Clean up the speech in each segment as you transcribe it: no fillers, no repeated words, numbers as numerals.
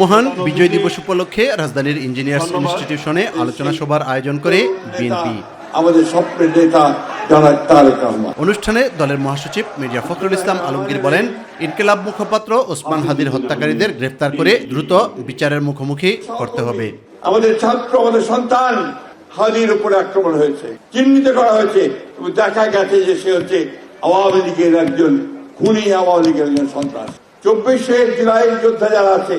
মহান বিজয় দিবস উপলক্ষে রাজধানীর ইঞ্জিনিয়ার্স ইনস্টিটিউশনে আলোচনা সভার আয়োজন করে বিএনপি। আমাদের স্বপ্নের নেতা জনাব তারেক রহমান। অনুষ্ঠানে দলের মহাসচিব মির্জা ফখরুল ইসলাম আলমগীর বলেন, ইনকিলাব মুখপাত্র ওসমান হাদির হত্যাকারীদের গ্রেফতার করে দ্রুত বিচারের মুখোমুখি করতে হবে। আমাদের ছাত্র, আমাদের সন্তান হাদির উপরে আক্রমণ হয়েছে, চিহ্নিত করা হয়েছে, দেখা গেছে যে সে হচ্ছে আওয়ামী লীগের একজন খুনি, আওয়ামী লীগের একজন সন্ত্রাস। 24শে জুলাইয়ের যোদ্ধা যারা আছে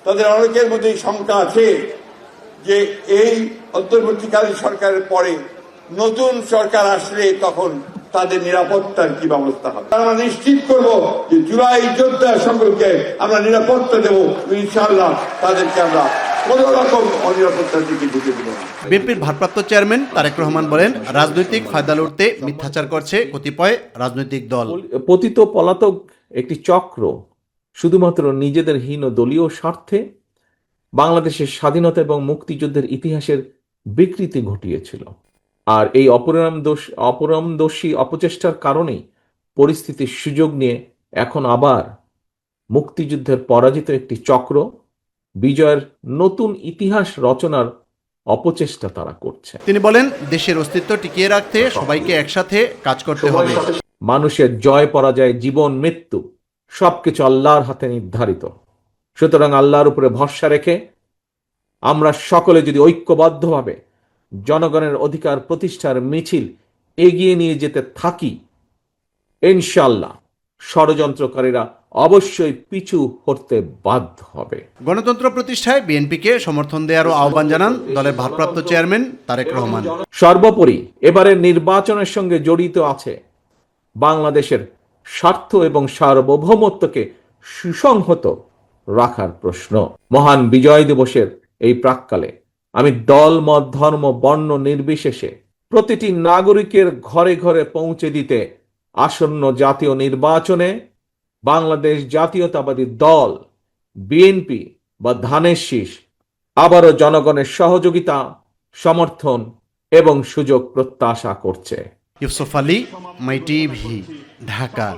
তাদের অনেকের মধ্যে শঙ্কা আছে যে এই অন্তর্বর্তীকালীন সরকারের পরে নতুন সরকার আসলে তখন তাদের নিরাপত্তার কি ব্যবস্থা হবে। আমরা নিশ্চিত করব যে জুলাই যোদ্ধা সকলকে আমরা নিরাপত্তা দেব, ইনশাআল্লাহ তাদেরকে আমরা কোনো রকম অনিরাপত্তার দিকে ঢুকে দেব না। বিএনপির ভারপ্রাপ্ত চেয়ারম্যান তারেক রহমান বলেন, রাজনৈতিক ফায়দা লুটতে মিথ্যাচার করছে কতিপয় রাজনৈতিক দল। পতিত পলাতক একটি চক্র শুধুমাত্র নিজেদের হীন দলীয় স্বার্থে বাংলাদেশের স্বাধীনতা এবং মুক্তিযুদ্ধের ইতিহাসের বিকৃতি ঘটিয়েছিল। আর এই অপরামদর্শী অপচেষ্টার কারণেই পরিস্থিতির সুযোগ নিয়ে এখন আবার মুক্তিযুদ্ধের পরাজিত একটি চক্র বিজয়ের নতুন ইতিহাস রচনার অপচেষ্টা তারা করছে। তিনি বলেন, দেশের অস্তিত্ব টিকিয়ে রাখতে সবাইকে একসাথে কাজ করতে হবে। মানুষের জয় পরাজয়, জীবন মৃত্যু সবকিছু আল্লাহর হাতে নির্ধারিত। সুতরাং আল্লাহর উপরে ভরসা রেখে আমরা সকলে যদি ঐক্যবদ্ধভাবে জনগণের অধিকার প্রতিষ্ঠার মিছিল এগিয়ে নিয়ে যেতে থাকি, ইনশাআল্লাহ ষড়যন্ত্রকারীরা অবশ্যই পিছু হটতে বাধ্য হবে। গণতন্ত্র প্রতিষ্ঠায় বিএনপিকে সমর্থন দেওয়ারও আহ্বান জানান দলের ভারপ্রাপ্ত চেয়ারম্যান তারেক রহমান। সর্বোপরি এবারের নির্বাচনের সঙ্গে জড়িত আছে বাংলাদেশের স্বার্থ এবং সার্বভৌমত্বকে সুসংহত রাখার প্রশ্ন। মহান বিজয় দিবসের এই প্রাক্কালে আমি দল, মত, ধর্ম, বর্ণ নির্বিশেষে প্রতিটি নাগরিকের ঘরে ঘরে পৌঁছে দিতে আসন্ন জাতীয় নির্বাচনে বাংলাদেশ জাতীয়তাবাদী দল বিএনপি বা ধানের শীষ আবারও জনগণের সহযোগিতা, সমর্থন এবং সুযোগ প্রত্যাশা করছে। ইউসুফ আলী, মাই টিভি, ঢাকা।